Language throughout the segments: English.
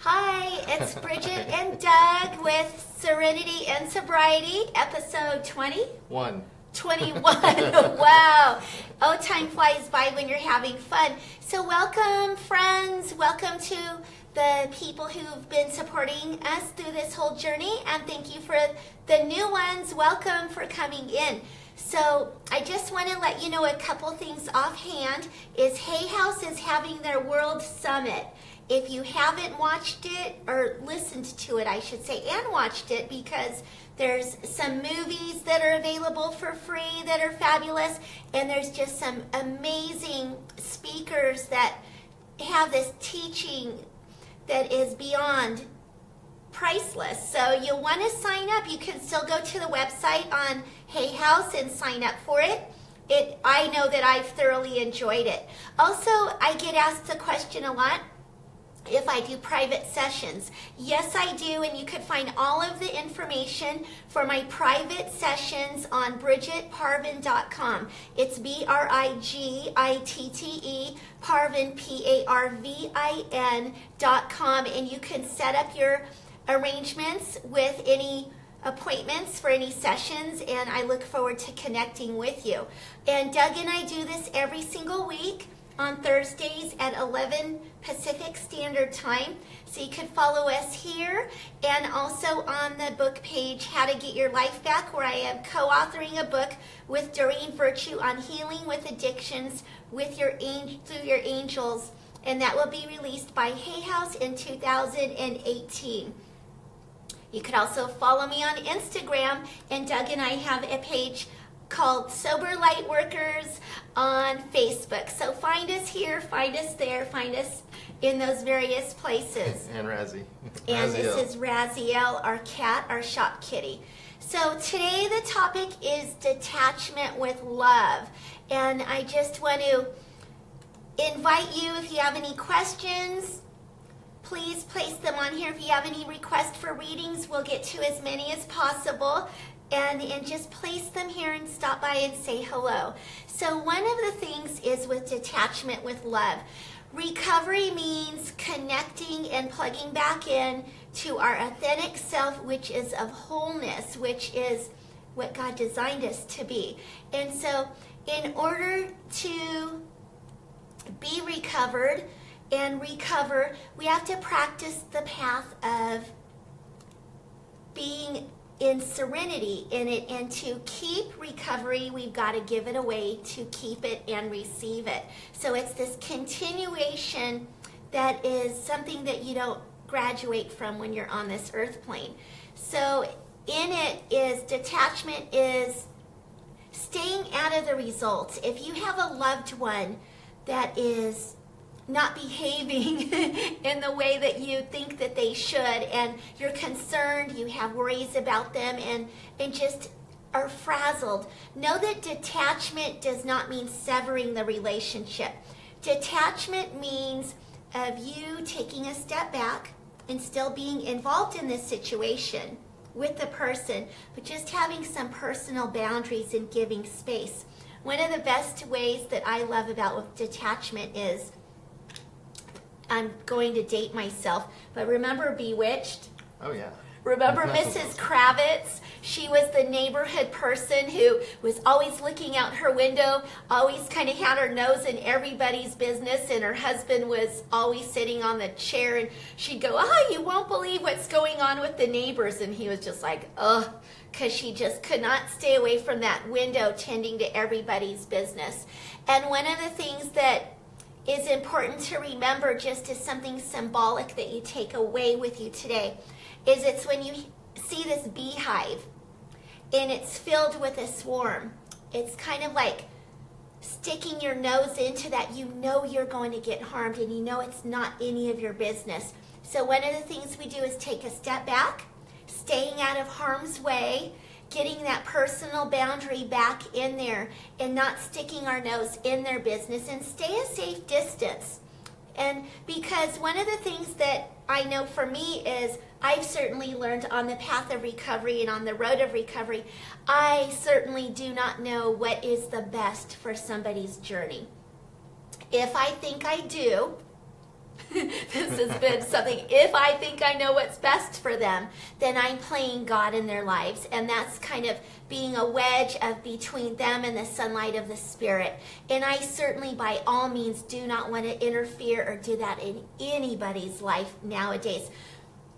Hi, it's Bridget and Doug with Serenity and Sobriety, episode 20? 21. Wow. Oh, time flies by when you're having fun. So welcome, friends. Welcome to the people who've been supporting us through this whole journey. And thank you for the new ones. Welcome for coming in. So I just want to let you know a couple things offhand. Hay House is having their World Summit. If you haven't watched it, or listened to it, I should say, and watched it, because there's some movies that are available for free that are fabulous, and there's just some amazing speakers that have this teaching that is beyond priceless. So you'll want to sign up. You can still go to the website on Hay House and sign up for it. I know that I've thoroughly enjoyed it. Also, I get asked the question a lot, if I do private sessions. Yes, I do, and you could find all of the information for my private sessions on BridgetParvin.com. It's BRIGITTE, Parvin, PARVIN.com, and you can set up your arrangements with any appointments for any sessions, and I look forward to connecting with you. And Doug and I do this every single week on Thursdays at 11 Pacific Standard Time. So you can follow us here, and also on the book page, How to Get Your Life Back, where I am co-authoring a book with Doreen Virtue on healing with addictions with through your angels, and that will be released by Hay House in 2018. You could also follow me on Instagram, and Doug and I have a page called Sober Lightworkers on Facebook. So find us here, find us there, find us in those various places. And Razzie. And this is Raziel, our cat, our shop kitty. So today the topic is detachment with love. And I just want to invite you, if you have any questions, please place them on here. If you have any requests for readings, we'll get to as many as possible. And just place them here and stop by and say hello. So one of the things is with detachment with love. Recovery means connecting and plugging back in to our authentic self, which is of wholeness, which is what God designed us to be. And so in order to be recovered and recover, we have to practice the path of being in serenity in it, and to keep recovery, we've got to give it away to keep it and receive it. So it's this continuation that is something that you don't graduate from when you're on this earth plane. So in it is detachment, is staying out of the results. If you have a loved one that is not behaving in the way that you think that they should, and you're concerned, you have worries about them, and just are frazzled, know that detachment does not mean severing the relationship. Detachment means of you taking a step back and still being involved in this situation with the person, but just having some personal boundaries and giving space. One of the best ways that I love about detachment is, I'm going to date myself, but remember Bewitched? Oh, yeah. Remember Mrs. Kravitz? She was the neighborhood person who was always looking out her window, always kind of had her nose in everybody's business, and her husband was always sitting on the chair, and she'd go, "Oh, you won't believe what's going on with the neighbors," and he was just like, ugh, because she just could not stay away from that window tending to everybody's business. And one of the things that is important to remember, just as something symbolic that you take away with you today, is it's when you see this beehive and it's filled with a swarm. It's kind of like sticking your nose into that. You know you're going to get harmed, and you know it's not any of your business. So one of the things we do is take a step back, staying out of harm's way, getting that personal boundary back in there, and not sticking our nose in their business, and stay a safe distance. And because one of the things that I know for me is, I've certainly learned on the path of recovery and on the road of recovery, I certainly do not know what is the best for somebody's journey. If I think I do, This has been something, if I think I know what's best for them, then I'm playing God in their lives. And that's kind of being a wedge of between them and the sunlight of the Spirit. And I certainly, by all means, do not want to interfere or do that in anybody's life nowadays.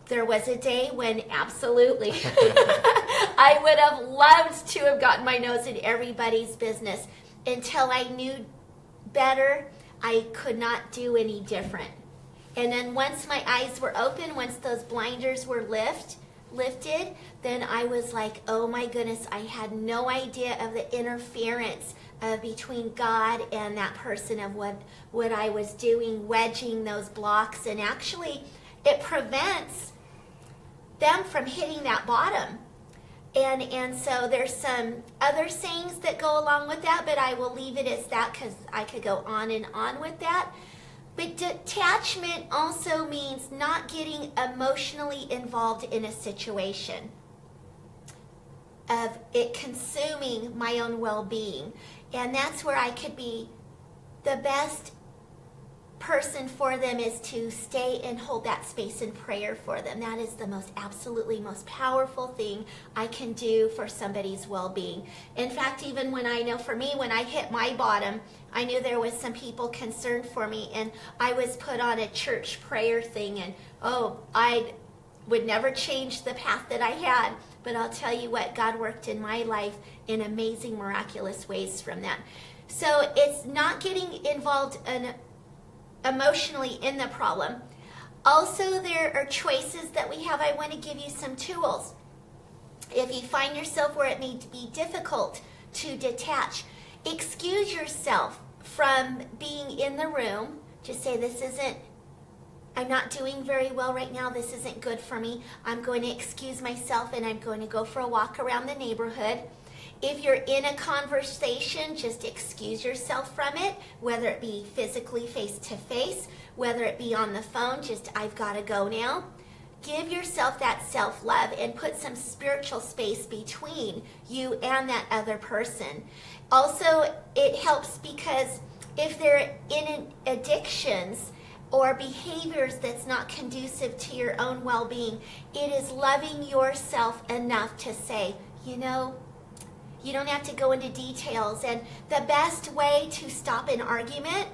There was a day when absolutely I would have loved to have gotten my nose in everybody's business. Until I knew better, I could not do any different. And then once my eyes were open, once those blinders were lifted, then I was like, oh my goodness, I had no idea of the interference between God and that person, of what I was doing, wedging those blocks. And actually, it prevents them from hitting that bottom. And so there's some other sayings that go along with that, but I will leave it as that because I could go on and on with that. But detachment also means not getting emotionally involved in a situation, of it consuming my own well-being. And that's where I could be the best person for them, is to stay and hold that space in prayer for them. That is the absolutely most powerful thing I can do for somebody's well-being. In fact, even when I know for me, when I hit my bottom, I knew there was some people concerned for me, and I was put on a church prayer thing, and I would never change the path that I had, but I'll tell you what, God worked in my life in amazing, miraculous ways from that. So it's not getting involved emotionally in the problem. Also, there are choices that we have. I want to give you some tools. If you find yourself where it may be difficult to detach, excuse yourself from being in the room. Just say, I'm not doing very well right now. This isn't good for me. I'm going to excuse myself and I'm going to go for a walk around the neighborhood. If you're in a conversation, just excuse yourself from it, whether it be physically face-to-face, whether it be on the phone, I've got to go now. Give yourself that self-love and put some spiritual space between you and that other person. Also, it helps because if they're in addictions or behaviors that's not conducive to your own well-being, it is loving yourself enough to say, you don't have to go into details. And the best way to stop an argument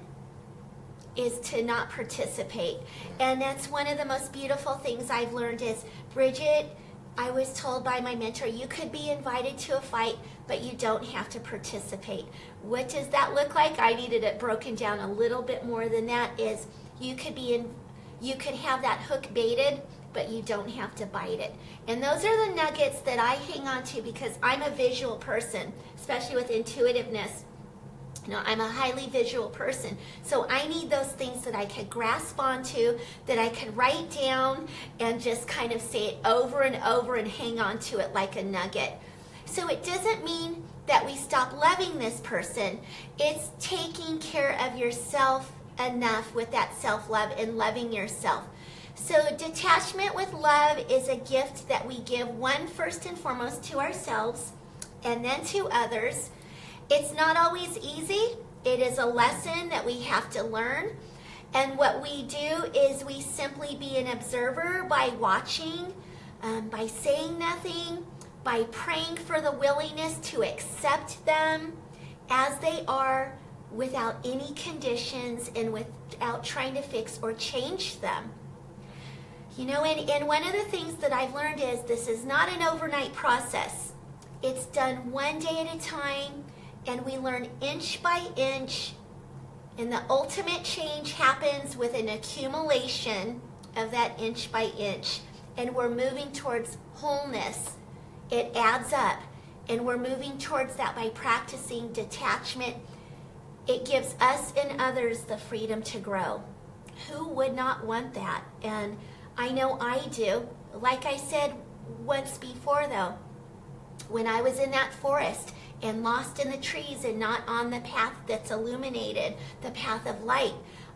is to not participate. And that's one of the most beautiful things I've learned is, Bridget, I was told by my mentor, you could be invited to a fight, but you don't have to participate. What does that look like? I needed it broken down a little bit more than that. Is you could have that hook baited, but you don't have to bite it. And those are the nuggets that I hang on to because I'm a visual person, especially with intuitiveness. I'm a highly visual person. So I need those things that I could grasp onto, that I could write down and just kind of say it over and over and hang on to it like a nugget. So it doesn't mean that we stop loving this person. It's taking care of yourself enough with that self-love and loving yourself. So detachment with love is a gift that we give, first and foremost to ourselves and then to others. It's not always easy. It is a lesson that we have to learn. And what we do is we simply be an observer by watching, by saying nothing, by praying for the willingness to accept them as they are without any conditions and without trying to fix or change them. And one of the things that I've learned is this is not an overnight process. It's done one day at a time, and we learn inch by inch, and the ultimate change happens with an accumulation of that inch by inch, and we're moving towards wholeness. It adds up, and we're moving towards that by practicing detachment. It gives us and others the freedom to grow. Who would not want that? And I know I do. Like I said once before, though, when I was in that forest and lost in the trees and not on the path that's illuminated, the path of light,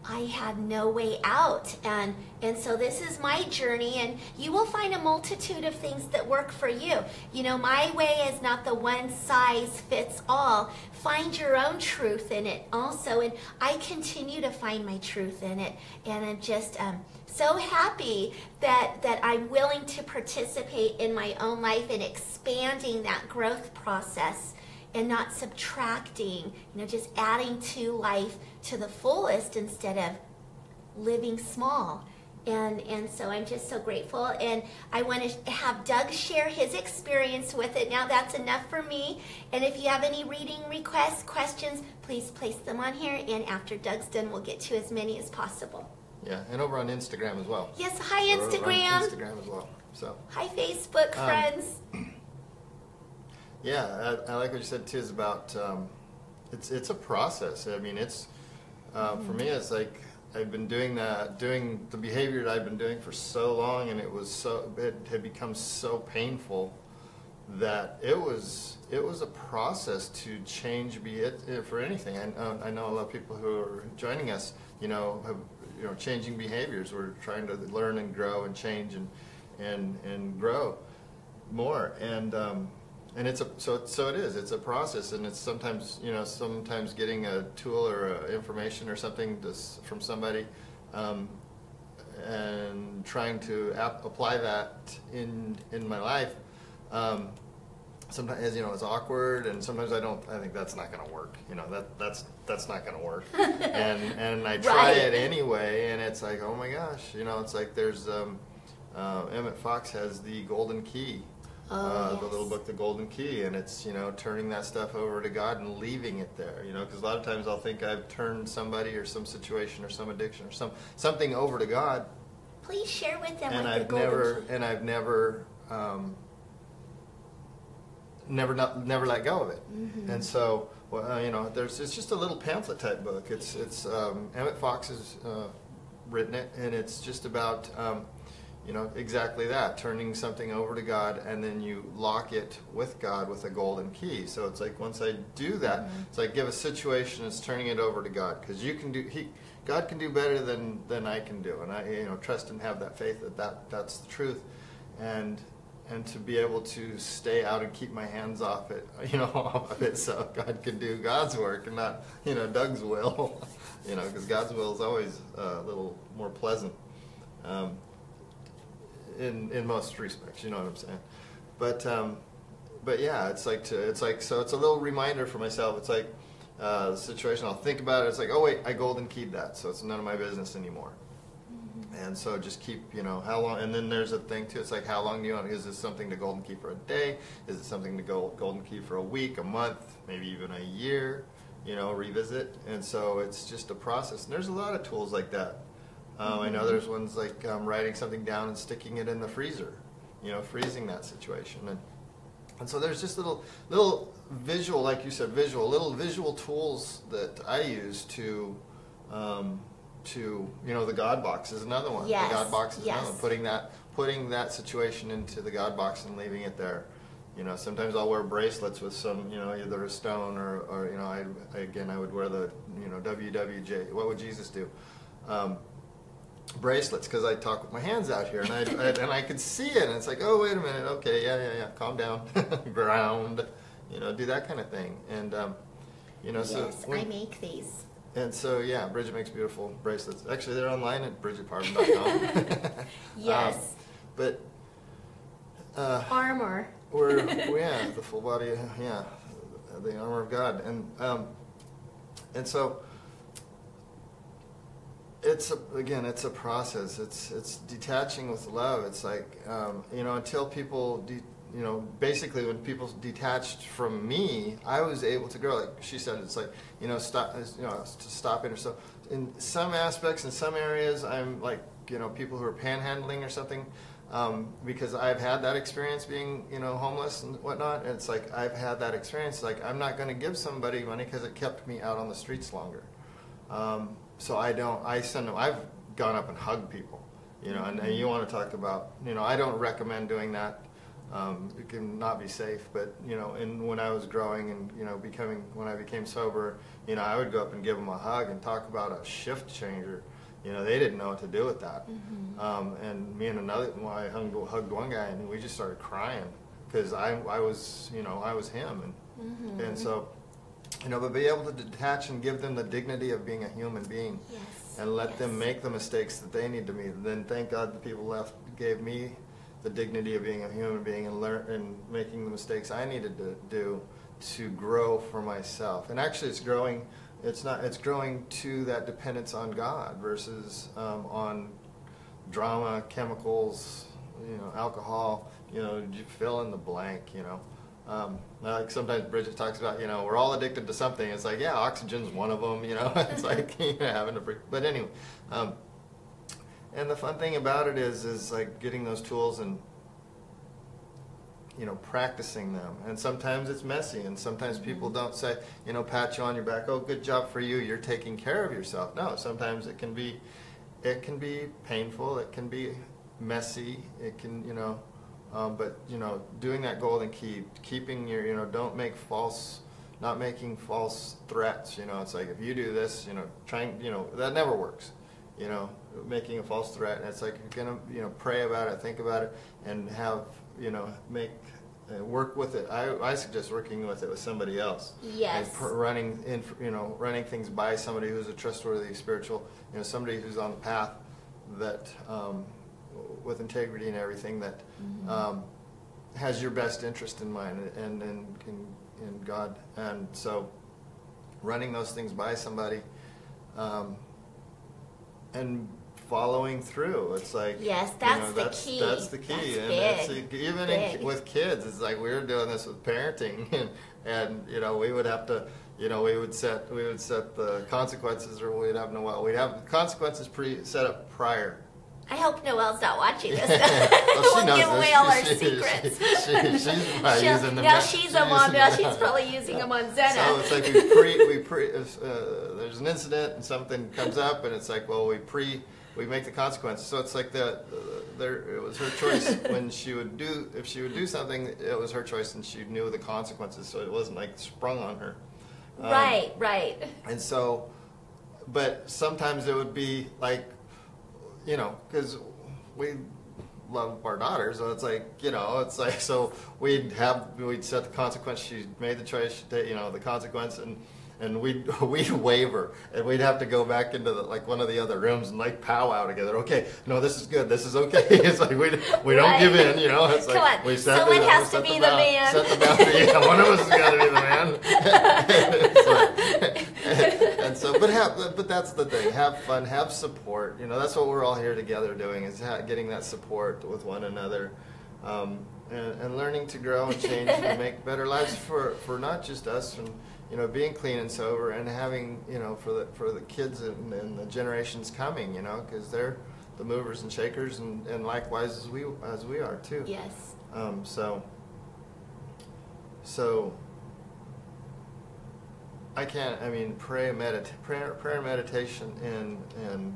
I had no way out. And so this is my journey, and you will find a multitude of things that work for you. You know, my way is not the one size fits all. Find your own truth in it also, and I continue to find my truth in it. And I'm just so happy that I'm willing to participate in my own life in expanding that growth process and not subtracting, you know, just adding to life to the fullest instead of living small. And so I'm just so grateful, and I want to have Doug share his experience with it. Now that's enough for me, and if you have any reading requests, questions, please place them on here, and after Doug's done, we'll get to as many as possible. Yeah, and over on Instagram as well. Yes, hi Instagram. On Instagram as well. So. Hi Facebook friends. Yeah, I like what you said too. Is about it's a process. I mean, it's for me. It's like I've been doing the behavior that I've been doing for so long, and it had become so painful that it was a process to change. Be it for anything. I know a lot of people who are joining us. Have changing behaviors. We're trying to learn and grow and change and grow more and it's a process, and it's sometimes getting a tool or information or something from somebody and trying to apply that in my life. Sometimes it's awkward, and sometimes I think that's not going to work. That's not going to work, and I try it anyway, and it's like, oh my gosh, it's like there's Emmett Fox has the Golden Key. The little book, The Golden Key, and it's turning that stuff over to God and leaving it there. Because a lot of times I'll think I've turned somebody or some situation or some addiction or something over to God. Please share with them. And I've never let go of it. Mm-hmm. And so it's just a little pamphlet type book. It's Emmett Fox has written it, and it's just about. Exactly that, turning something over to God, and then you lock it with God with a golden key. So it's like once I do that, it's like give a situation, it's turning it over to God, because God can do better than I can do, and I trust and have that faith that's the truth, and to be able to stay out and keep my hands off it, off of it, so God can do God's work and not Doug's will, because God's will is always a little more pleasant. In most respects, you know what I'm saying, but yeah, it's a little reminder for myself. It's like the situation. I'll think about it. It's like, oh wait, I golden keyed that, so it's none of my business anymore. Mm-hmm. And so just keep, how long. And then there's a thing too. It's like, how long do you want? Is this something to golden key for a day? Is it something to golden key for a week, a month, maybe even a year? Revisit. And so it's just a process. And there's a lot of tools like that. I know there's ones like writing something down and sticking it in the freezer, freezing that situation, and so there's just little visual, like you said, little visual tools that I use to the God box is another one. Yes. The God box is another one. Putting that situation into the God box and leaving it there. Sometimes I'll wear bracelets with some, either a stone or I would wear the, WWJ. What would Jesus do? Bracelets, because I talk with my hands out here, and I could see it, and it's like, oh wait a minute, okay, yeah, calm down, ground, do that kind of thing, and yes, so I make these. And so yeah, Bridget makes beautiful bracelets. Actually, they're online at bridgetparvin.com. Yes. But armor. We're the full body, the armor of God, and so. It's a process. It's detaching with love. It's like until people, basically when people detached from me, I was able to grow. Like she said, it's like stopping or so. In some aspects, in some areas, I'm like people who are panhandling or something, because I've had that experience being homeless and whatnot. And it's like I've had that experience. Like I'm not going to give somebody money because it kept me out on the streets longer. So I send them, I've gone up and hugged people, and you want to talk about, I don't recommend doing that. It can not be safe, but and when I was growing and when I became sober, I would go up and give them a hug and talk about a shift changer. They didn't know what to do with that. And me and I hugged one guy and we just started crying because I was him, and so but be able to detach and give them the dignity of being a human being, and let them make the mistakes that they need to make. Then thank God the people left gave me the dignity of being a human being and learn making the mistakes I needed to do to grow for myself. And actually, it's growing. It's growing to that dependence on God versus on drama, chemicals, alcohol. You fill in the blank. Like sometimes Bridget talks about, we're all addicted to something. It's like, yeah, oxygen's one of them. It's like having to. But anyway. And the fun thing about it is like getting those tools and practicing them. And sometimes it's messy, and sometimes people don't say, pat you on your back, oh, good job for you, you're taking care of yourself. No, sometimes it can be painful, it can be messy, it can but doing that golden key, keeping your not making false threats. It's like if you do this, that never works. Making a false threat, and it's like you're gonna pray about it, think about it, and have work with it. I suggest working with it with somebody else. Yes. And running things by somebody who's a trustworthy spiritual, somebody who's on the path that with integrity and everything that has your best interest in mind and in God. And so running those things by somebody. And following through, it's like that's the key. That's the key, and with kids, it's like we were doing this with parenting, and we would have to, we would set the consequences, or we'd have consequences set up prior. I hope Noelle's not watching this. We'll give away all our secrets. She's probably using them. Now she's a mom. Now she's probably using them on Zena. So it's like if there's an incident and something comes up, and it's like, well, we make the consequences. So it's like it was her choice when if she would do something, it was her choice, and she knew the consequences. So it wasn't like sprung on her. Right. And so, but sometimes it would be like, because we love our daughters, so it's like, it's like, so we'd set the consequence. She made the choice, the consequence, and we'd waver, and we'd have to go back into one of the other rooms and like powwow together. Okay, no, this is good. This is okay. It's like we don't give in. It's like, come on. We set Someone has to be the man. Set the boundary. Yeah, one of us has got to be the man. And so, but that's the thing. Have fun. Have support. That's what we're all here together doing, is getting that support with one another, and learning to grow and change and make better lives for not just us, and being clean and sober, and having for the kids and the generations coming, because they're the movers and shakers, and likewise as we are too. Yes. So prayer and meditation and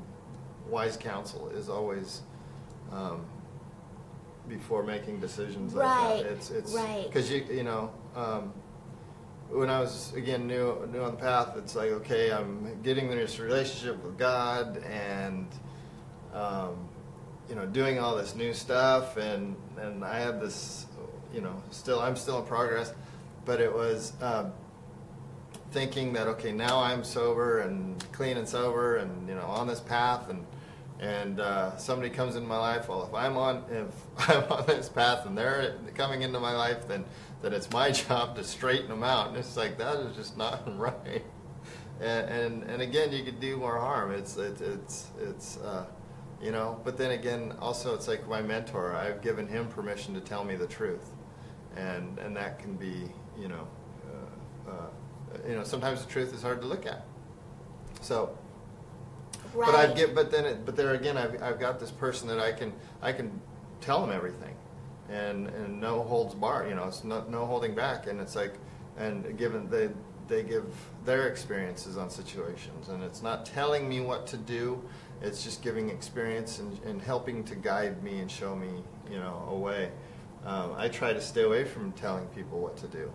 wise counsel is always before making decisions like that. It's right. Because when I was again new on the path, it's like, okay, I'm getting in this relationship with God, and doing all this new stuff, and I had this, I'm still in progress, but it was thinking that, okay, now I'm sober and clean and sober, and on this path, and somebody comes into my life. Well, if I'm on this path and they're coming into my life, then it's my job to straighten them out. And it's like, that is just not right. And again, you could do more harm. It's But then again, also it's like my mentor. I've given him permission to tell me the truth, and that can be sometimes the truth is hard to look at. So. Right. But there again, I've got this person that I can tell them everything, and no holds barred. It's no holding back, and it's like, and given they give their experiences on situations, and it's not telling me what to do. It's just giving experience and helping to guide me and show me a way. I try to stay away from telling people what to do,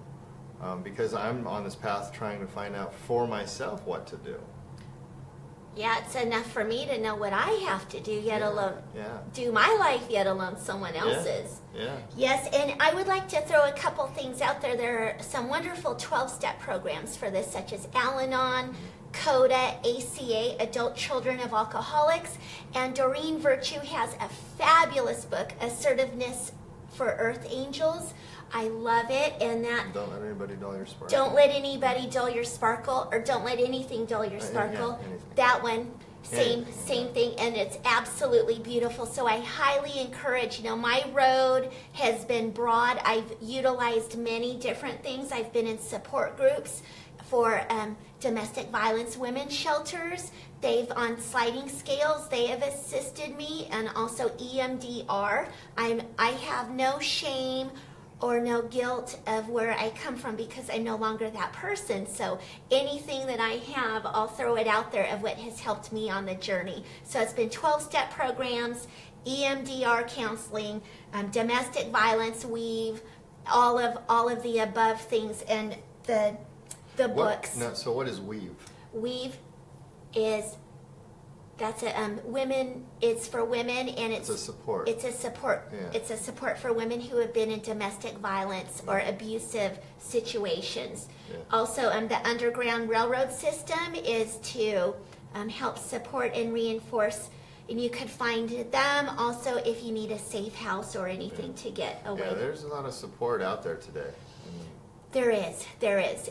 because I'm on this path trying to find out for myself what to do. Yeah, it's enough for me to know what I have to do, yet alone Yeah. do my life, yet alone someone else's. Yeah. Yes, and I would like to throw a couple things out there. There are some wonderful 12-step programs for this, such as Al-Anon, CODA, ACA, Adult Children of Alcoholics, and Doreen Virtue has a fabulous book, Assertiveness for Earth Angels. I love it, and that... Don't let anybody dull your sparkle. Don't let anybody dull your sparkle, or don't let anything dull your sparkle. Anything. That one, same thing, and it's absolutely beautiful. So I highly encourage, my road has been broad. I've utilized many different things. I've been in support groups for domestic violence women's shelters. They've, on sliding scales, they have assisted me, and also EMDR. I have no shame or no guilt of where I come from, because I'm no longer that person. So anything that I have, I'll throw it out there of what has helped me on the journey. So it's been 12-step programs, EMDR counseling, domestic violence, weave, all of the above things, and the books. So what is weave? Weave is... That's women. It's for women, and it's a support. It's a support. Yeah. It's a support for women who have been in domestic violence or abusive situations. Yeah. Also, the Underground Railroad system is to help support and reinforce. And you could find them also if you need a safe house or anything to get away. Yeah, there's a lot of support out there today. There is,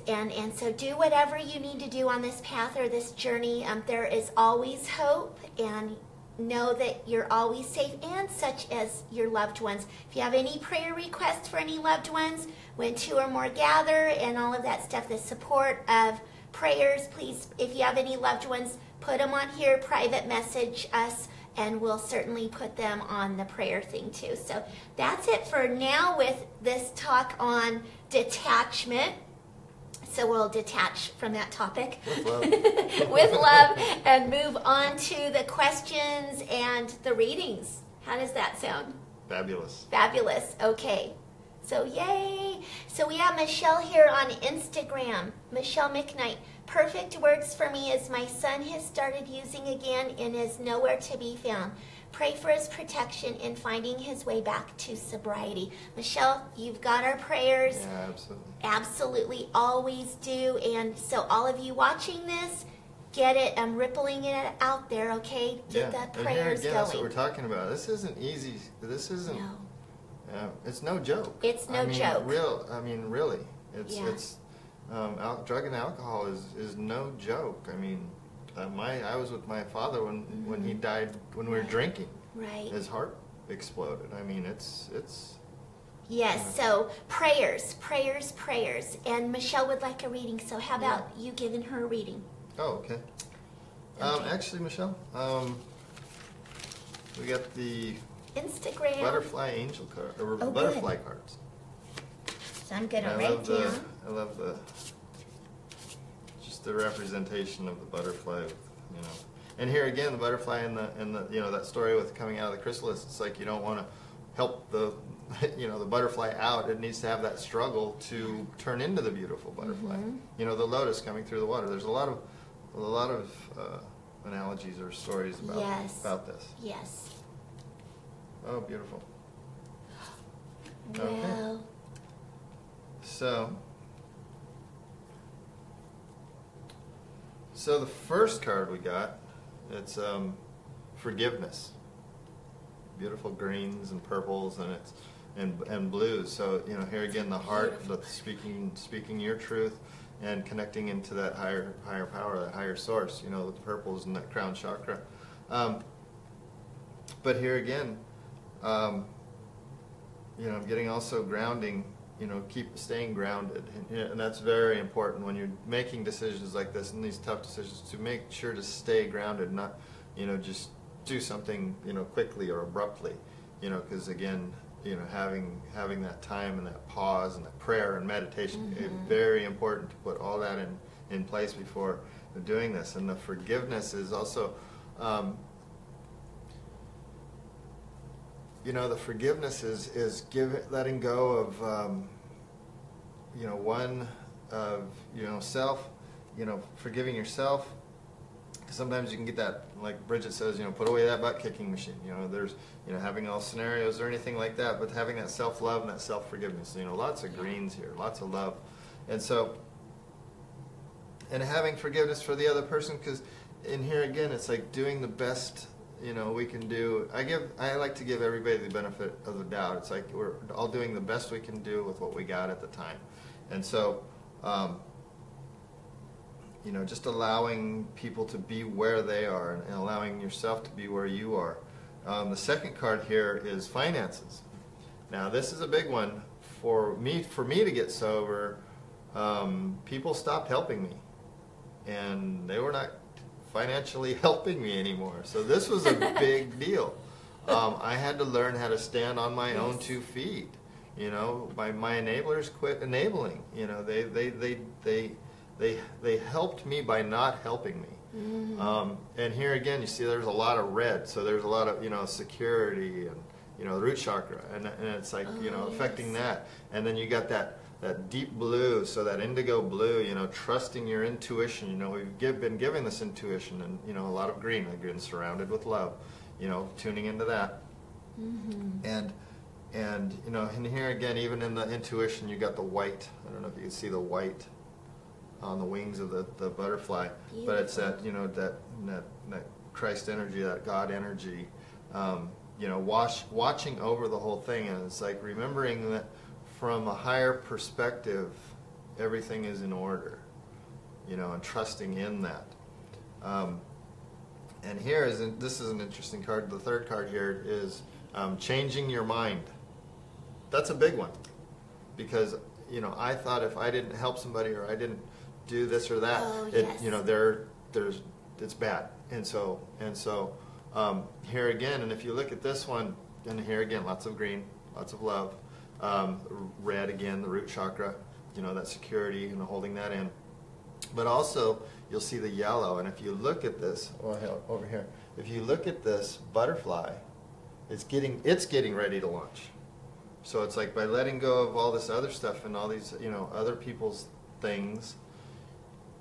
and so do whatever you need to do on this path or this journey. There is always hope, and know that you're always safe, and such as your loved ones. If you have any prayer requests for any loved ones, when 2 or more gather, and all of that stuff, the support of prayers, please, if you have any loved ones, put them on here, private message us, and we'll certainly put them on the prayer thing too. So that's it for now with this talk on detachment. So we'll detach from that topic with love, with love, and move on to the questions and the readings. How does that sound? Fabulous. Fabulous. Okay. So yay. So we have Michelle here on Instagram. Michelle McKnight. Perfect words for me as my son has started using again and is nowhere to be found. Pray for his protection in finding his way back to sobriety. Michelle, you've got our prayers. Yeah, absolutely. Absolutely, always do. And so all of you watching this, get it. I'm rippling it out there, okay? Get the prayers going. That's what we're talking about. This isn't easy. This isn't. No. It's no joke. It's no joke. Really. It's drug and alcohol is no joke. I mean, I was with my father when he died when we were drinking. Right. His heart exploded. I mean, it's. Yes. So prayers. And Michelle would like a reading. So how about you giving her a reading? Oh, okay. Actually, Michelle, we got the Instagram butterfly angel card, or butterfly cards. So I'm gonna write down. I love just the representation of the butterfly, And here again, the butterfly and the that story with coming out of the chrysalis. It's like you don't want to help the the butterfly out. It needs to have that struggle to turn into the beautiful butterfly. The lotus coming through the water. There's a lot of analogies or stories about this. Yes. Oh, beautiful. Well. Okay. So the first card we got, it's forgiveness. Beautiful greens and purples and blues. So here again, the heart, the speaking your truth, and connecting into that higher power, that higher source. The purples and that crown chakra. But here again, I'm getting also grounding. Keep staying grounded, and that's very important when you're making decisions like this and these tough decisions, to make sure to stay grounded, not just do something quickly or abruptly, because again, having that time and that pause and that prayer and meditation is very important to put all that in place before doing this. And the forgiveness is also the forgiveness is letting go of, one of, self, forgiving yourself. Sometimes you can get that, like Bridget says, put away that butt kicking machine. There's, having all scenarios or anything like that, but having that self-love and that self-forgiveness. Lots of greens here, lots of love. And so, and having forgiveness for the other person, because in here again, it's like doing the best, we can do. I like to give everybody the benefit of the doubt. It's like we're all doing the best we can do with what we got at the time. And so, just allowing people to be where they are and allowing yourself to be where you are. The second card here is finances. Now, this is a big one for me. For me to get sober, people stopped helping me, and they were not financially helping me anymore. So this was a big deal. I had to learn how to stand on my own 2 feet. My enablers quit enabling. They helped me by not helping me. Mm-hmm. And here again, you see there's a lot of red. So there's a lot of, security and, the root chakra. And it's like, affecting that. And then you got that deep blue, so that indigo blue, trusting your intuition. We've been given this intuition and, a lot of green. I've been surrounded with love, tuning into that. Mm-hmm. And and here again, even in the intuition, you got the white. I don't know if you can see the white on the wings of the butterfly. Beautiful. But it's that, that Christ energy, that God energy, watching over the whole thing. And it's like remembering that from a higher perspective, everything is in order, and trusting in that. And this is an interesting card. The third card here is changing your mind. That's a big one, because I thought if I didn't help somebody or I didn't do this or that, it's bad. And so here again, and if you look at this one, and here again, lots of green, lots of love, red again, the root chakra, that security, holding that in. But also, you'll see the yellow, and if you look at this, over here, if you look at this butterfly, it's getting ready to launch. So it's like by letting go of all this other stuff and all these, other people's things,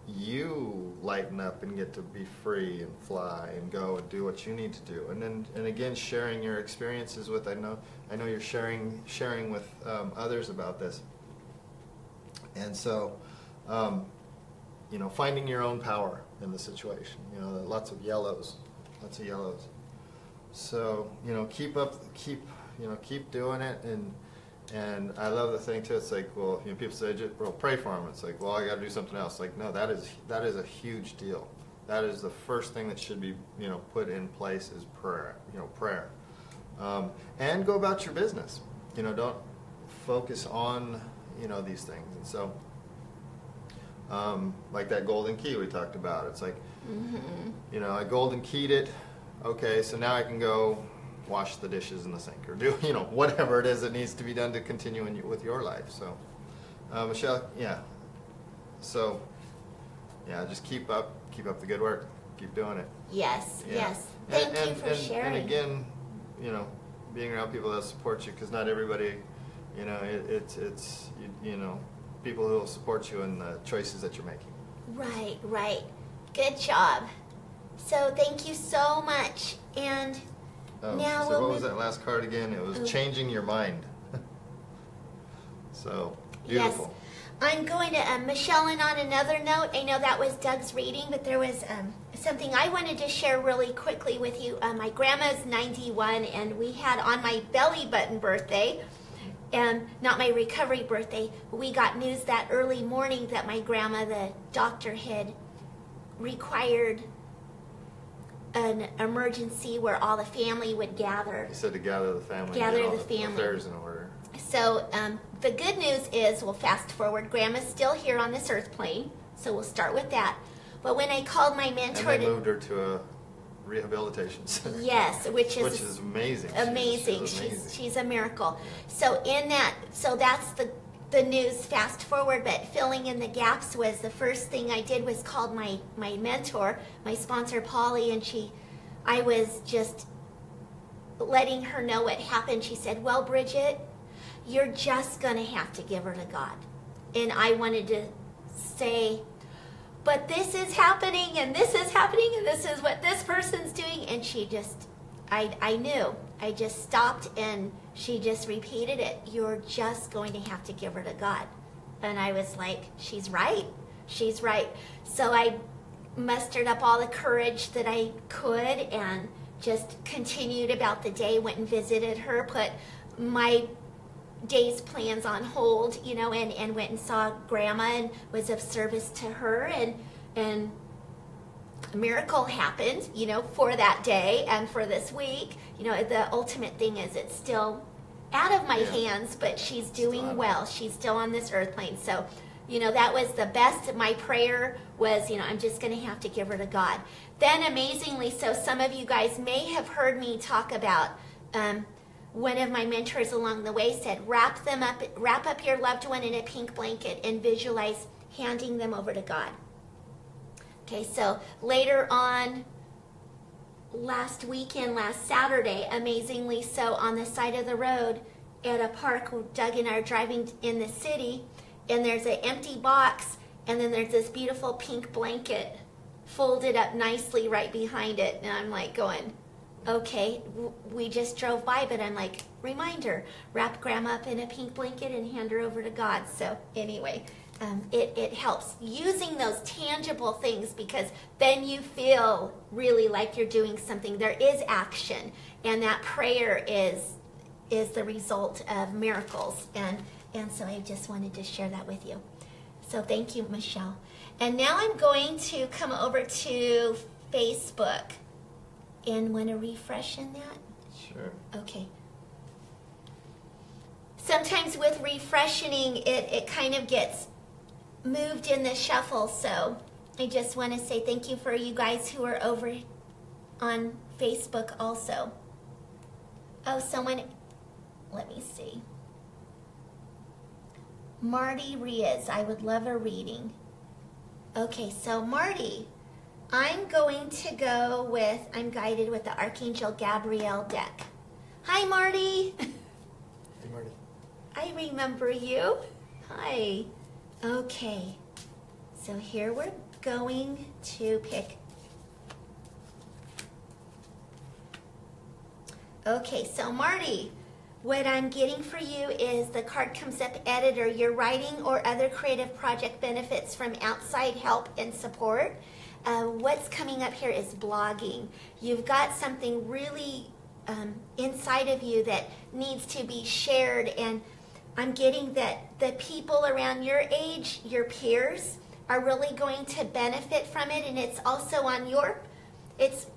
you lighten up and get to be free and fly and go and do what you need to do. And again, sharing your experiences with, I know you're sharing with others about this. And so, finding your own power in the situation. Lots of yellows. So, keep doing it. And I love the thing too. It's like, well, people say, well, pray for them. It's like, well, I got to do something else. Like, no, that is a huge deal. That is the first thing that should be, put in place is prayer. Prayer, and go about your business. Don't focus on these things. And so, like that golden key we talked about. It's like, mm-hmm. I golden keyed it. Okay, so now I can go wash the dishes in the sink or do whatever it is that needs to be done to continue with your life. So Michelle, just keep up the good work, keep doing it. Yes. Thank you for sharing. And again, being around people that support you, because not everybody, it's people who will support you in the choices that you're making. Right. Good job. So thank you so much. And now what was that last card again? It was changing your mind. So, beautiful. Yes. I'm going to, Michelle, and on another note, I know that was Doug's reading, but there was something I wanted to share really quickly with you. My grandma's 91, and we had on my belly button birthday, and not my recovery birthday, we got news that early morning that my grandma, the doctor, had required an emergency where all the family would gather. He said to gather the family. Gather the family. Affairs in order. So the good news is, we'll fast forward, Grandma's still here on this earth plane, so we'll start with that. But when I called my mentor... And they moved her to a rehabilitation center. Yes, which is amazing. Amazing. She's a miracle. So that's the news, fast forward, but filling in the gaps was the first thing I did was called my mentor, my sponsor, Polly, and I was just letting her know what happened, she said, well, Bridget, you're just going to have to give her to God. And I wanted to say, but this is happening, and this is happening, and this is what this person's doing. And she just, I knew. I just stopped, and she just repeated it. You're just going to have to give her to God. And I was like, she's right. She's right. So I mustered up all the courage that I could and just continued about the day, went and visited her, put my day's plans on hold, you know, and went and saw Grandma and was of service to her, and a miracle happened, you know, for that day and for this week. You know, the ultimate thing is it's still out of my hands, but she's doing well. She's still on this earth plane. So, you know, that was the best. My prayer was, you know, I'm just going to have to give her to God. Then amazingly, so some of you guys may have heard me talk about, one of my mentors along the way said, wrap up your loved one in a pink blanket and visualize handing them over to God. Okay, so later on, last Saturday, amazingly so, on the side of the road at a park, Doug and I are driving in the city, and there's an empty box, and then there's this beautiful pink blanket folded up nicely right behind it. And I'm like going, okay, we just drove by, but I'm like, reminder, wrap Grandma up in a pink blanket and hand her over to God. So anyway, it helps using those tangible things, because then you feel really like you're doing something. There is action, and that prayer is the result of miracles. And so I just wanted to share that with you. So thank you, Michelle. And now I'm going to come over to Facebook. And want to refresh in that? Sure. Okay. Sometimes with refreshing, it kind of gets moved in the shuffle. So I just want to say thank you for you guys who are over on Facebook also. Oh, someone, let me see. Marty Riaz, I would love a reading. Okay, so Marty, I'm going to go with, I'm guided with the Archangel Gabriel deck. Hi, Marty. Hey, Marty. I remember you. Hi. Okay, so here we're going to pick. Okay, so Marty, what I'm getting for you is the card comes up, editor. Your writing or other creative project benefits from outside help and support. What's coming up here is blogging. You've got something really inside of you that needs to be shared, and I'm getting that the people around your age, your peers, are really going to benefit from it, and it's also on your, it's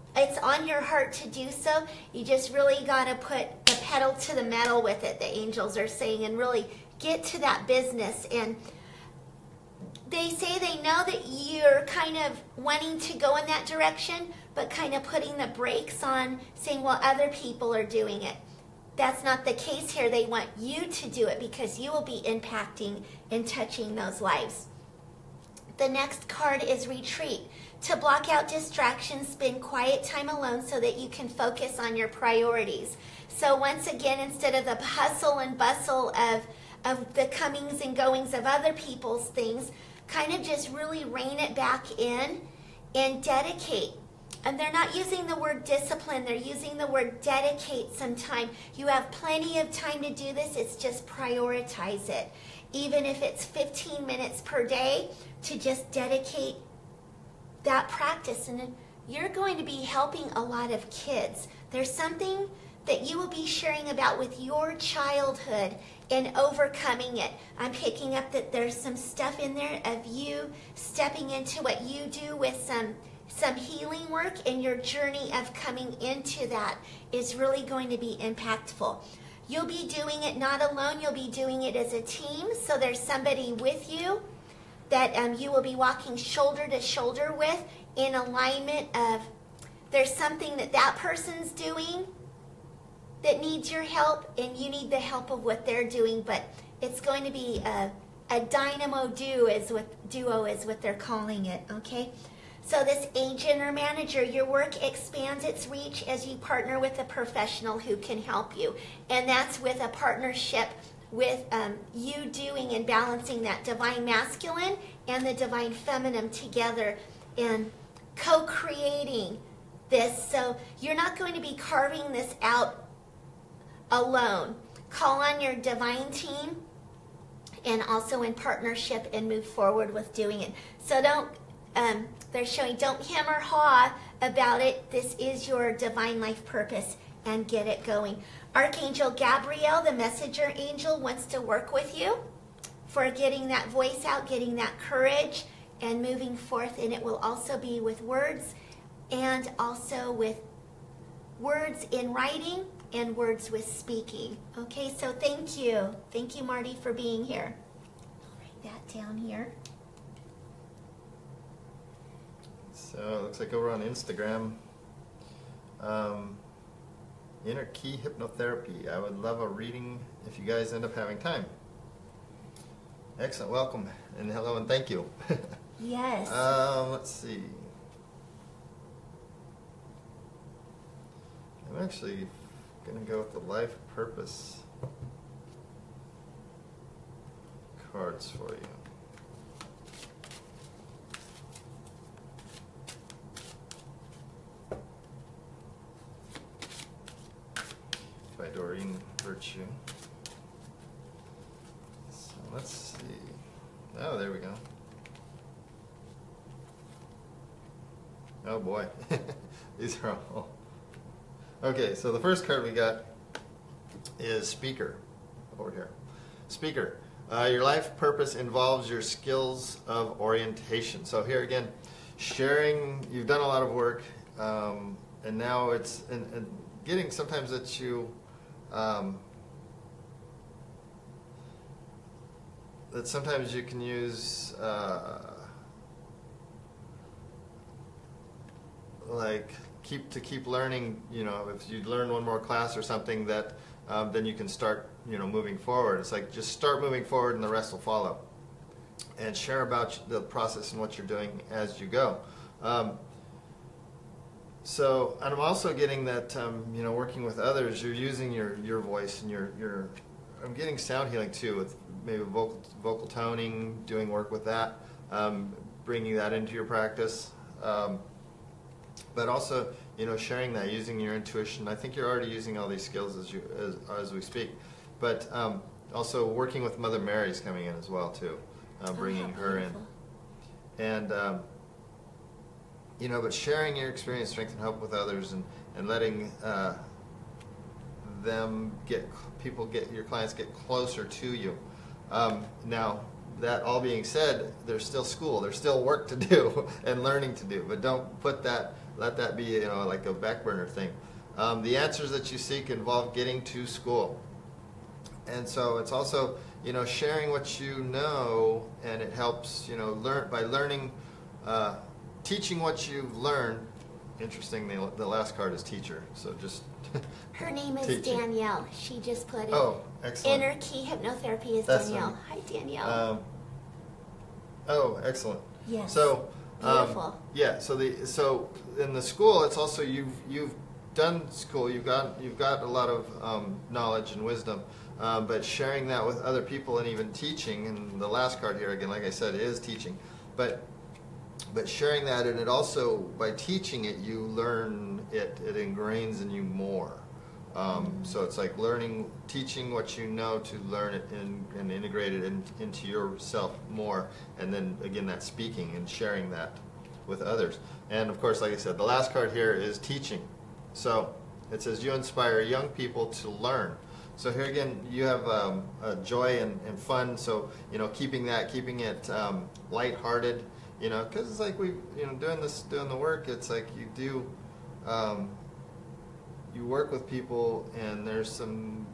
on your heart to do so. You just really got to put the pedal to the metal with it, the angels are saying, and really get to that business. And they say they know that you're kind of wanting to go in that direction, but kind of putting the brakes on, saying, well, other people are doing it. That's not the case here. They want you to do it because you will be impacting and touching those lives. The next card is retreat. To block out distractions, spend quiet time alone so that you can focus on your priorities. So once again, instead of the hustle and bustle of the comings and goings of other people's things, kind of just really rein it back in and dedicate. And they're not using the word discipline, they're using the word dedicate some time. You have plenty of time to do this, it's just prioritize it. Even if it's 15 minutes per day, to just dedicate that practice. And you're going to be helping a lot of kids. There's something that you will be sharing about with your childhood and overcoming it. I'm picking up that there's some stuff in there of you stepping into what you do with some healing work, and your journey of coming into that is really going to be impactful. You'll be doing it not alone, you'll be doing it as a team, so there's somebody with you that you will be walking shoulder to shoulder with, in alignment of, there's something that person's doing that needs your help, and you need the help of what they're doing, but it's going to be a dynamo duo is what they're calling it, okay? So this agent or manager, your work expands its reach as you partner with a professional who can help you. And that's with a partnership with you doing and balancing that divine masculine and the divine feminine together and co-creating this. So you're not going to be carving this out alone. Call on your divine team and also in partnership and move forward with doing it. So they're showing, don't hem or haw about it. This is your divine life purpose and get it going. Archangel Gabriel, the messenger angel, wants to work with you for getting that voice out, getting that courage, and moving forth. And it will also be with words and also with words in writing and words with speaking. Okay, so thank you. Thank you, Marty, for being here. I'll write that down here. So it looks like over on Instagram, Inner Key Hypnotherapy. I would love a reading if you guys end up having time. Excellent. Welcome and hello and thank you. Yes. Let's see. I'm actually going to go with the life purpose cards for you. By Doreen Virtue. So let's see. Oh, there we go. Oh boy. These are all. Okay, so the first card we got is Speaker over here. Speaker. Your life purpose involves your skills of orientation. So here again, sharing, you've done a lot of work, and now it's and getting sometimes that you that sometimes you can use like keep learning. You know, if you learn one more class or something, that then you can start moving forward. It's like just start moving forward, and the rest will follow. And share about the process and what you're doing as you go. So, and I'm also getting that, working with others, you're using your voice and your I'm getting sound healing too, with maybe vocal toning, doing work with that, bringing that into your practice. But also, sharing that, using your intuition. I think you're already using all these skills as we speak. But also working with Mother Mary's coming in as well too, bringing her in. And but sharing your experience, strength, and hope with others, and letting your clients get closer to you. Now, that all being said, there's still school, there's still work to do and learning to do, but don't let that be like a back burner thing. The answers that you seek involve getting to school, and so it's also sharing what you know, and it helps learning. Teaching what you've learned. Interesting, the last card is teacher, so just her name is teaching. Danielle. She just put it. Oh, excellent. Inner Key Hypnotherapy is That's Danielle. Hi, Danielle. Oh, excellent. Yes. So beautiful. Yeah. So in the school, it's also you've done school. You've got a lot of knowledge and wisdom, but sharing that with other people and even teaching. And the last card here again, like I said, is teaching, but sharing that, and it also, by teaching it, you learn it ingrains in you more. So it's like teaching what you know to learn it and integrate it into yourself more. And then again, that speaking and sharing that with others. And of course, like I said, the last card here is teaching. So it says you inspire young people to learn. So here again, you have joy and fun. So keeping it lighthearted. Because it's like doing the work. It's like you do, you work with people, and there's some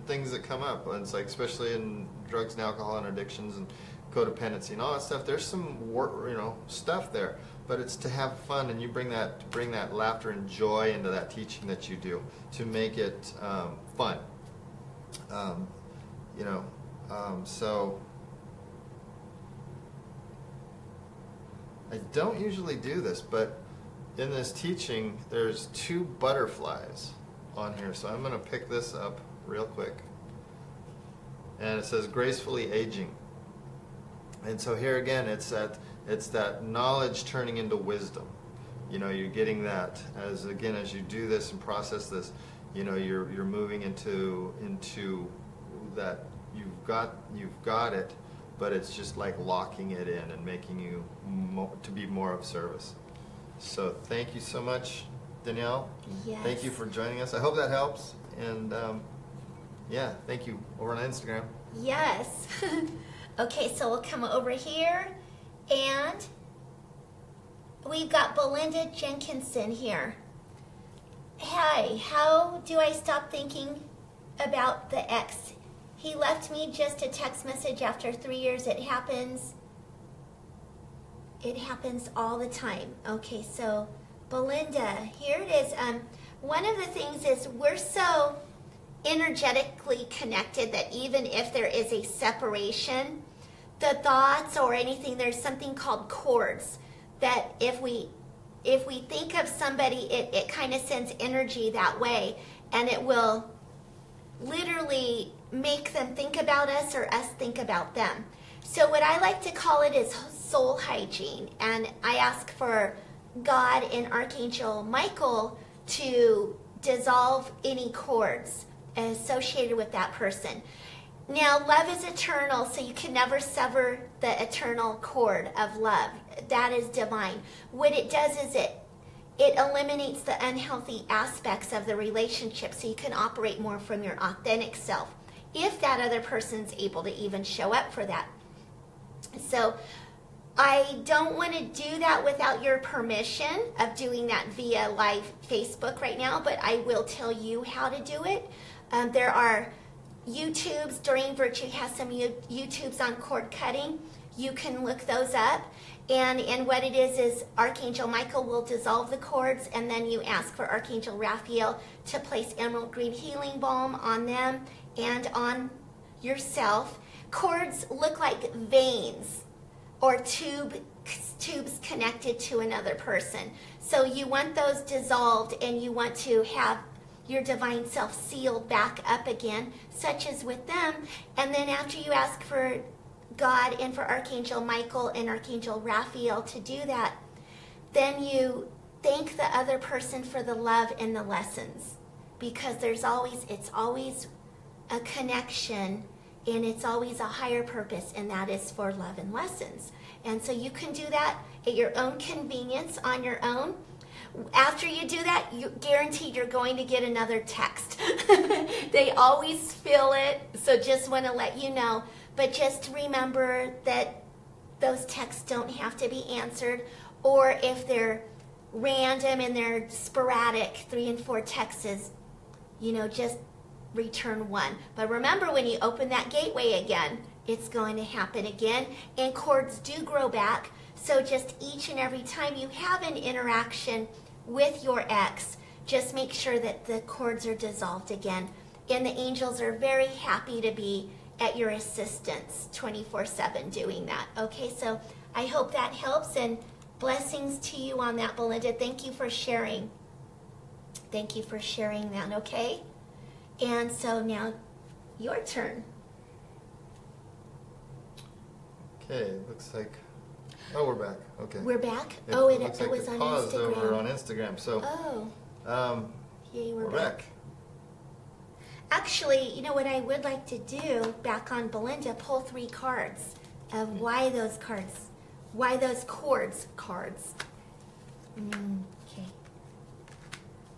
things that come up. And it's like, especially in drugs and alcohol and addictions and codependency and all that stuff. There's some work, stuff there. But it's to have fun, and you bring that laughter and joy into that teaching that you do to make it fun. So. I don't usually do this, but in this teaching, there's 2 butterflies on here. So I'm going to pick this up real quick. And it says gracefully aging. And so here again, it's that knowledge turning into wisdom. You know, you're getting that as you do this and process this, you know, you're moving into that you've got it, but it's just like locking it in and making you to be more of service. So thank you so much, Danielle. Yes. Thank you for joining us. I hope that helps. And yeah, thank you. Over on Instagram. Yes. Okay, so we'll come over here, and we've got Belinda Jenkinson here. Hi, how do I stop thinking about the ex? He left me just a text message after 3 years. It happens all the time. Okay, so Belinda, here it is. One of the things is we're so energetically connected that even if there is a separation, the thoughts or anything, there's something called cords that if we think of somebody, it kind of sends energy that way, and it will literally make them think about us or us think about them. So what I like to call it is soul hygiene, and I ask for God and Archangel Michael to dissolve any cords associated with that person. Now, love is eternal, so you can never sever the eternal cord of love. That is divine. What it does is it eliminates the unhealthy aspects of the relationship so you can operate more from your authentic self, if that other person's able to even show up for that. So I don't want to do that without your permission of doing that via live Facebook right now, but I will tell you how to do it. There are YouTubes. Doreen Virtue has some YouTubes on cord cutting. You can look those up. And what it is Archangel Michael will dissolve the cords, and then you ask for Archangel Raphael to place emerald green healing balm on them and on yourself. Cords look like veins or tubes connected to another person. So you want those dissolved, and you want to have your divine self sealed back up again, such as with them. And then after you ask for God and for Archangel Michael and Archangel Raphael to do that, then you thank the other person for the love and the lessons, because it's always a connection, and it's always a higher purpose, and that is for love and lessons. And so you can do that at your own convenience on your own. After you do that, you're guaranteed you're going to get another text. They always feel it, so just want to let you know. But just remember that those texts don't have to be answered, or if they're random and they're sporadic, 3 and 4 texts, just return 1. But remember, when you open that gateway again, it's going to happen again, and cords do grow back. So just each and every time you have an interaction with your ex, just make sure that the cords are dissolved again. And the angels are very happy to be at your assistance 24/7 doing that. Okay, so I hope that helps, and blessings to you on that, Belinda. Thank you for sharing. Thank you for sharing that, okay? And so now, your turn. Okay, looks like... Oh, we're back. Okay. We're back? It It like was it on paused Instagram. over on Instagram. So, Yay, we're back. back. Actually, you know what I would like to do, back on Belinda, pull 3 cards of why those cords. Okay.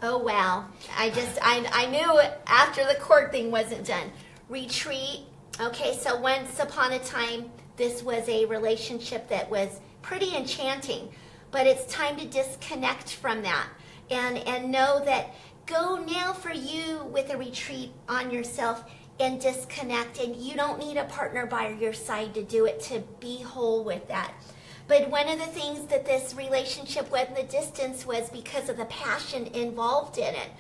Oh, wow. I knew after the cord thing wasn't done. Retreat. Okay, so once upon a time, this was a relationship that was pretty enchanting, but it's time to disconnect from that and know that go now for you with a retreat on yourself and disconnect, and you don't need a partner by your side to do it, to be whole with that. But one of the things that this relationship went in the distance was because of the passion involved in it.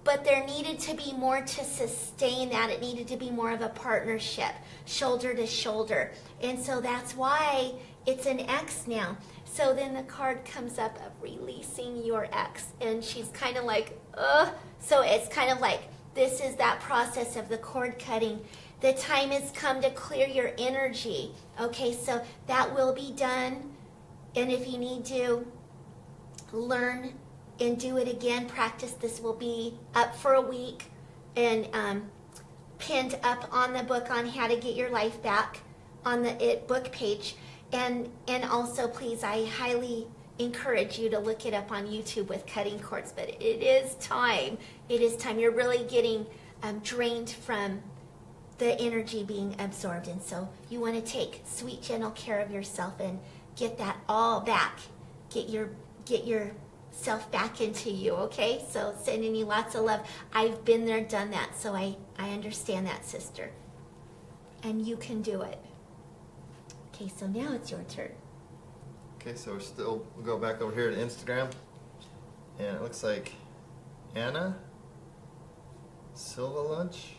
But there needed to be more to sustain that. It needed to be more of a partnership, shoulder to shoulder. And so that's why it's an X now. So then the card comes up of releasing your ex, and she's kind of like, ugh. So it's kind of like, this is that process of the cord cutting. The time has come to clear your energy. Okay, so that will be done. And if you need to learn and do it again, practice, this will be up for a week and pinned up on the book on how to get your life back on the book page. And also, please, I highly encourage you to look it up on YouTube with cutting cords. But it is time. It is time. You're really getting drained from the energy being absorbed. And so you want to take sweet, gentle care of yourself and get that all back. Get yourself back into you, okay? So sending you lots of love. I've been there, done that. So I understand that, sister. And you can do it. Okay, so now it's your turn. Okay, so we'll go back over here to Instagram, and it looks like Anna Silva lunch.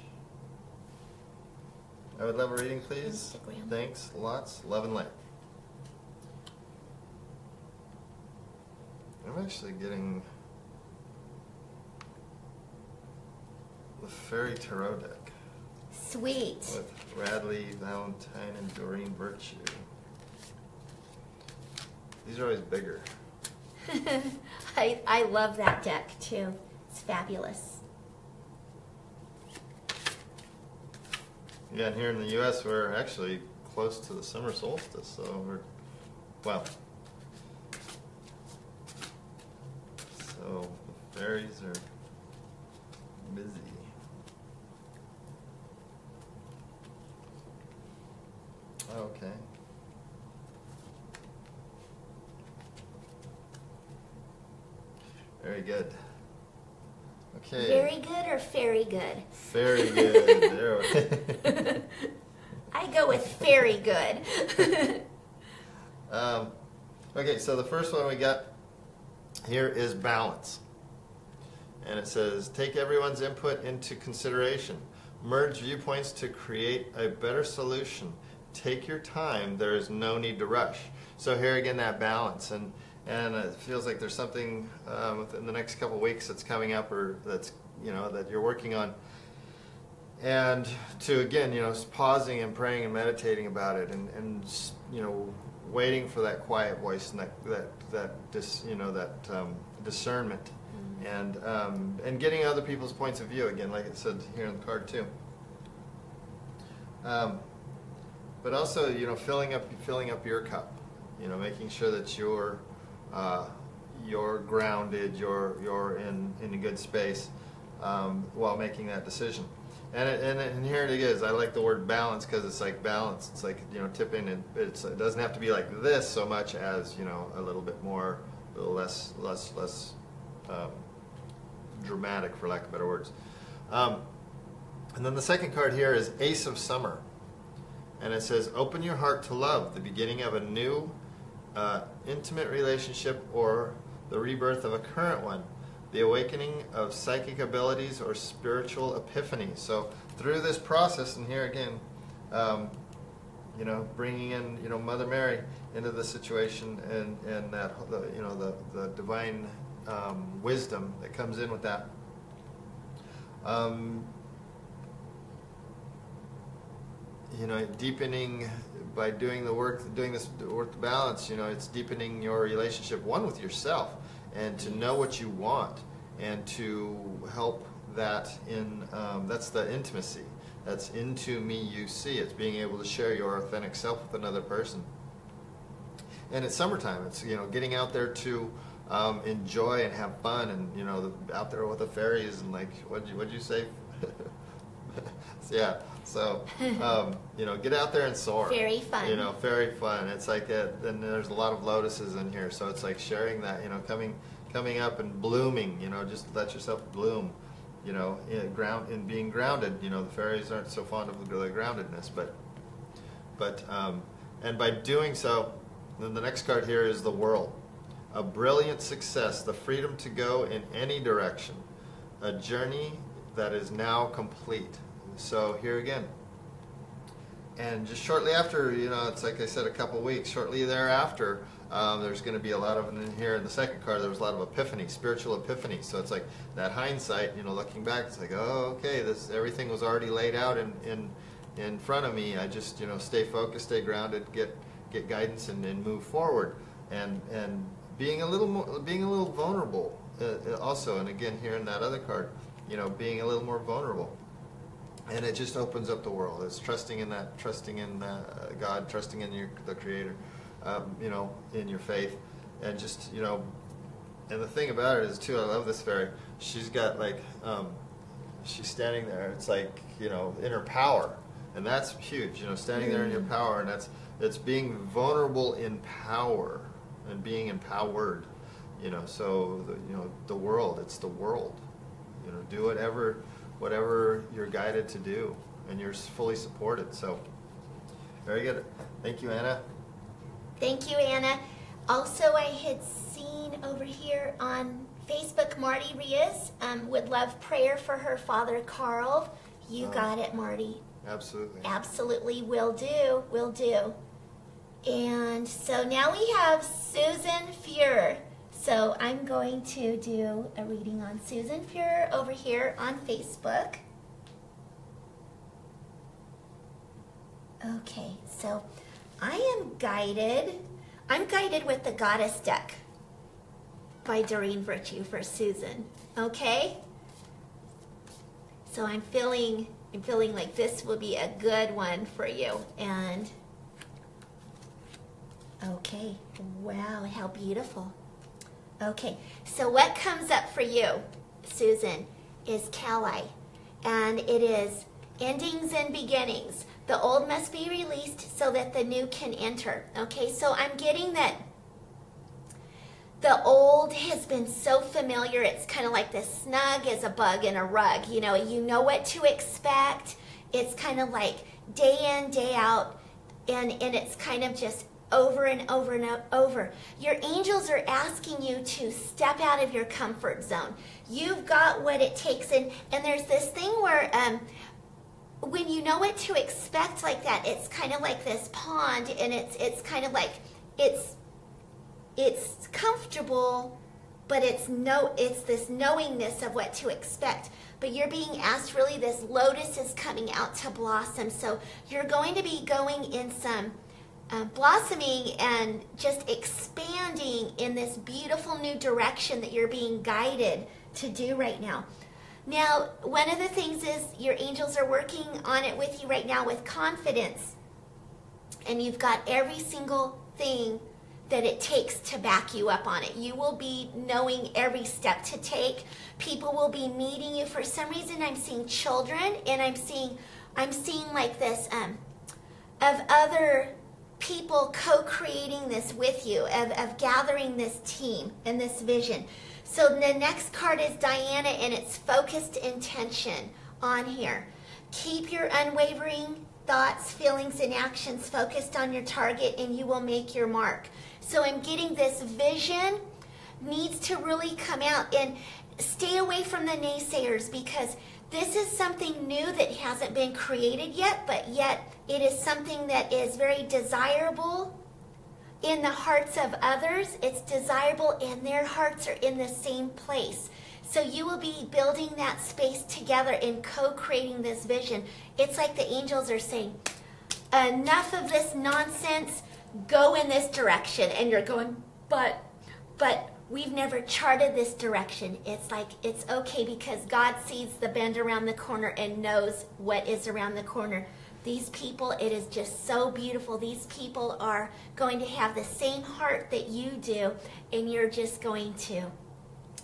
I would love a reading, please. Instagram. Thanks, lots, love and light. I'm actually getting the Fairy Tarot deck. Sweet. With Radley, Valentine, and Doreen Virtue. These are always bigger. I love that deck too. It's fabulous. Yeah, and here in the U.S. we're actually close to the summer solstice, so we're, well. So the fairies are busy. Okay. Very good. Okay. Very good or fairy good? Very good. There I go with very good. Okay, so the first one we got here is balance. And it says, take everyone's input into consideration. Merge viewpoints to create a better solution. Take your time. There is no need to rush. So here again, that balance. And it feels like there's something within the next couple of weeks that's coming up, or that's, that you're working on. And to, again, pausing and praying and meditating about it, and waiting for that quiet voice and that discernment, and getting other people's points of view, again, like it said here in the card too. But also, filling up your cup, making sure that you're grounded, you're in a good space while making that decision. And here it is. I like the word balance because it's like balance. It's like, tipping, and it doesn't have to be like this so much as, a little bit more, a little less dramatic, for lack of better words. And then the second card here is Ace of Summer. And it says, open your heart to love, the beginning of a new intimate relationship or the rebirth of a current one, the awakening of psychic abilities or spiritual epiphany. So through this process, and here again, bringing in, Mother Mary into the situation, and that, the divine wisdom that comes in with that. Deepening by doing this work to balance, it's deepening your relationship, one, with yourself, and to know what you want, and to help that that's the intimacy. That's into me you see. It's being able to share your authentic self with another person. And it's summertime. It's, getting out there to enjoy and have fun, and, out there with the fairies, and like, what'd you say? Yeah. So, get out there and soar. Very fun. Very fun. It's like that. Then there's a lot of lotuses in here, so it's like sharing that. Coming up and blooming. Just let yourself bloom. In being grounded. The fairies aren't so fond of the groundedness, but and by doing so, then the next card here is the World. A brilliant success, the freedom to go in any direction, a journey that is now complete. So here again, and just shortly after, it's like I said, a couple weeks, shortly thereafter, there's going to be a lot of, and in here in the second card, there was a lot of epiphany, spiritual epiphany. So it's like that hindsight, looking back, it's like, oh, okay, everything was already laid out in front of me. I just, stay focused, stay grounded, get guidance, and move forward. And being a little vulnerable also, and again here in that other card, being a little more vulnerable. And it just opens up the world. It's trusting in God, trusting in the Creator, in your faith, and just, and the thing about it is too, I love this fairy. She's got like, she's standing there. It's like, in her power, and that's huge. Standing there in your power, and it's being vulnerable in power and being empowered. So the world. It's the world. Do whatever you're guided to do, and you're fully supported. So, very good. Thank you, Anna. Thank you, Anna. Also, I had seen over here on Facebook, Marty Rios would love prayer for her father, Carl. You got it, Marty. Absolutely. Absolutely, will do. Will do. And so now we have Susan Fuhrer. So I'm going to do a reading on Susan Fuhrer over here on Facebook. Okay, so I'm guided with the Goddess deck by Doreen Virtue for Susan. Okay? So I'm feeling like this will be a good one for you. And okay, wow, how beautiful. Okay, so what comes up for you, Susan, is Kali, and it is endings and beginnings. The old must be released so that the new can enter. Okay, so I'm getting that the old has been so familiar. It's kind of like this snug as a bug in a rug. You know what to expect. It's kind of like day in, day out, and it's kind of just over and over and over. Your angels are asking you to step out of your comfort zone. You've got what it takes, and there's this thing where when you know what to expect like that, it's kind of like this pond, and it's kind of like it's comfortable, but it's this knowingness of what to expect. But you're being asked, really, this lotus is coming out to blossom, so you're going to be going in some blossoming and just expanding in this beautiful new direction that you're being guided to do right now. Now, one of the things is your angels are working on it with you right now with confidence. And you've got every single thing that it takes to back you up on it. You will be knowing every step to take. People will be meeting you. For some reason, I'm seeing children, and I'm seeing like this of other people co-creating this with you, of gathering this team and this vision. So the next card is Diana, and it's focused intention on here. Keep your unwavering thoughts, feelings, and actions focused on your target, and you will make your mark. So I'm getting this vision needs to really come out, and stay away from the naysayers, because this is something new that hasn't been created yet, but yet it is something that is very desirable in the hearts of others. It's desirable, and their hearts are in the same place. So you will be building that space together and co-creating this vision. It's like the angels are saying, enough of this nonsense, go in this direction. And you're going, but we've never charted this direction. It's like, it's okay, because God sees the bend around the corner and knows what is around the corner. These people, it is just so beautiful. These people are going to have the same heart that you do, and you're just going to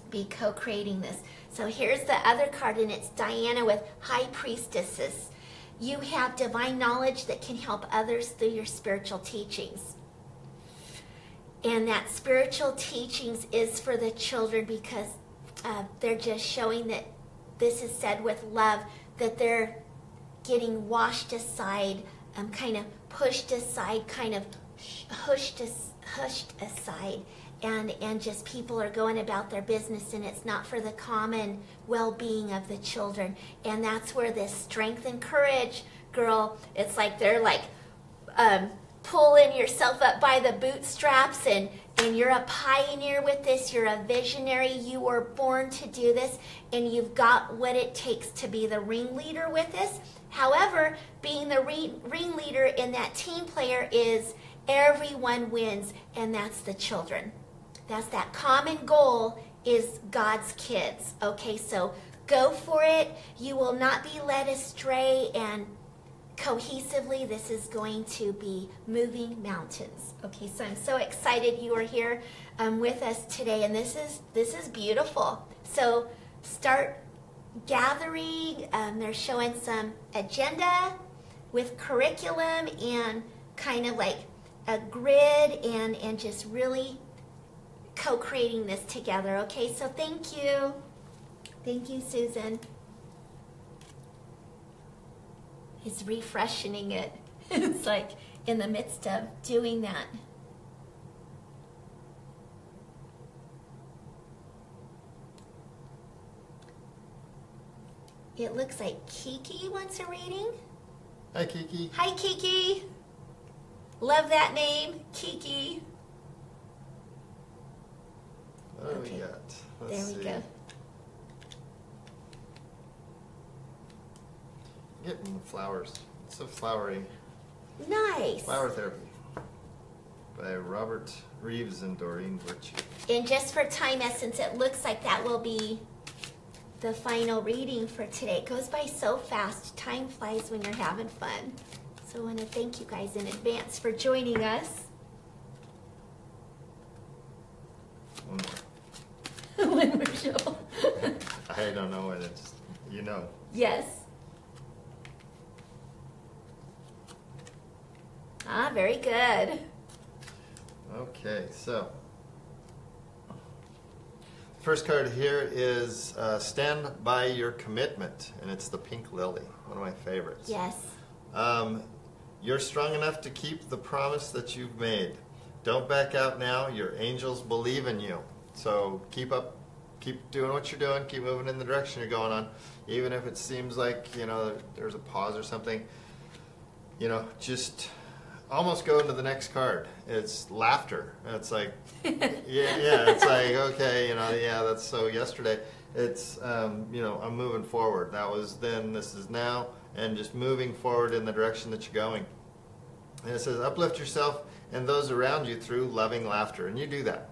be co-creating this. So here's the other card, and it's Diana with High Priestesses. You have divine knowledge that can help others through your spiritual teachings. And that spiritual teachings is for the children, because they're just showing that this is said with love, that they're getting washed aside, kind of pushed aside, kind of hushed aside, and just people are going about their business, and it's not for the common well-being of the children. And that's where this strength and courage girl, it's like they're like pulling yourself up by the bootstraps, and you're a pioneer with this. You're a visionary. You were born to do this, and you've got what it takes to be the ringleader with this. However, being the ringleader in that team player is everyone wins, and that's the children. That's that common goal is God's kids. Okay, so go for it. You will not be led astray, and cohesively, this is going to be moving mountains. Okay, so I'm so excited you are here with us today, and this is beautiful. So start gathering. They're showing some agenda with curriculum and kind of like a grid, and just really co-creating this together. Okay, so thank you. Thank you, Susan. He's refreshing it. It's like in the midst of doing that. It looks like Kiki wants a reading. Hi, Kiki. Hi, Kiki. Love that name, Kiki. What do we got? Let's there we see. go. Getting flowers. It's so flowery. Nice. Flower Therapy by Robert Reeves and Doreen Virtue. And just for time essence, it looks like that will be the final reading for today. It goes by so fast. Time flies when you're having fun. So I want to thank you guys in advance for joining us. One One more show. more. I don't know what it's, you know. Yes. Ah, very good. Okay, so first card here is Stand by Your Commitment, and it's the pink lily, one of my favorites. Yes. You're strong enough to keep the promise that you've made. Don't back out now. Your angels believe in you. So keep doing what you're doing. Keep moving in the direction you're going on, even if it seems like there's a pause or something. Just almost go into the next card. It's laughter. It's like, yeah. It's like, okay, that's so yesterday. It's, I'm moving forward. That was then, this is now, and just moving forward in the direction that you're going. And it says, uplift yourself and those around you through loving laughter. And you do that.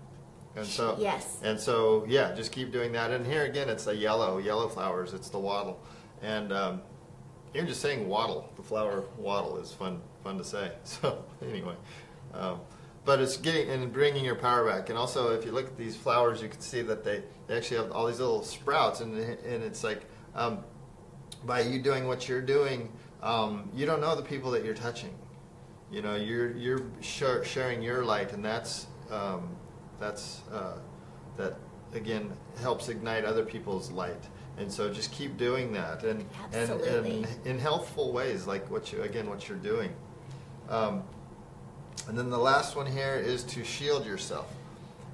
And so, yes. And so, yeah, just keep doing that. And here again, it's the yellow flowers. It's the wattle. And even just saying wattle, the flower wattle, is fun to say. So anyway, but it's getting and bringing your power back. And also, if you look at these flowers, you can see that they actually have all these little sprouts, and it's like by you doing what you're doing, you don't know the people that you're touching. You're sharing your light, and that again helps ignite other people's light. And so just keep doing that, and in healthful ways, like what you're doing. And then the last one here is to shield yourself,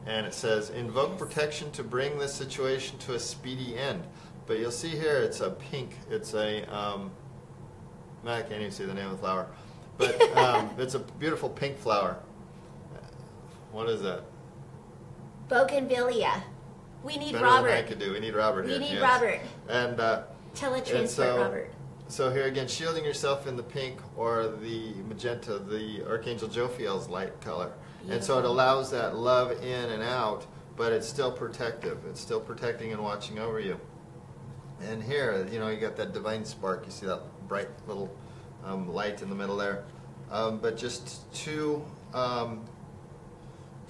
and it says invoke protection to bring this situation to a speedy end. But you'll see here it's a pink. It's a I can't even see the name of the flower, but it's a beautiful pink flower. What is that? Bougainvillea. We need Better Robert. Than I could do. We need Robert here. We need yes. Robert. And Teletransport Robert. So here again, shielding yourself in the pink or the magenta, the Archangel Jophiel's light color. Beautiful. And so it allows that love in and out, but it's still protective. It's still protecting and watching over you. And here, you got that divine spark. You see that bright little light in the middle there. But just to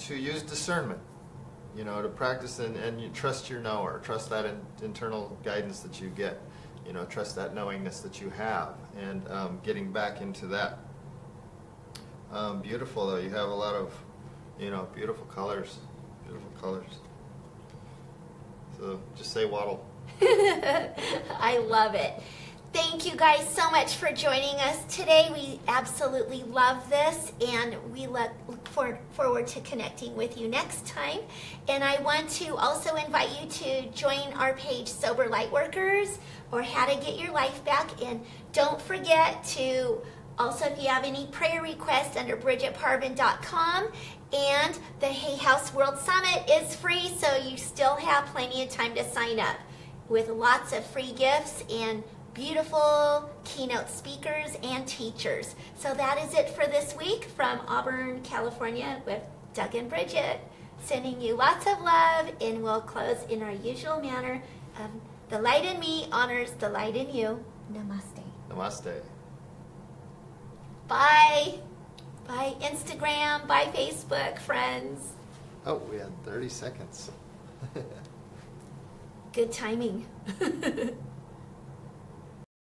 use discernment. To practice and you trust your knower, trust that internal guidance that you get, trust that knowingness that you have, and getting back into that. Beautiful though, you have a lot of, beautiful colors. So just say waddle. I love it. Thank you guys so much for joining us today. We absolutely love this, and we look forward to connecting with you next time. And I want to also invite you to join our page, Sober Lightworkers, or How to Get Your Life Back. And don't forget to also, if you have any prayer requests, under BridgetParvin.com. And the Hay House World Summit is free, so you still have plenty of time to sign up, with lots of free gifts and beautiful keynote speakers and teachers. So that is it for this week from Auburn, California, with Doug and Bridget. Sending you lots of love, and we'll close in our usual manner of the light in me honors the light in you. Namaste. Namaste. Bye. Bye Instagram, bye Facebook, friends. Oh, we had 30 seconds. Good timing.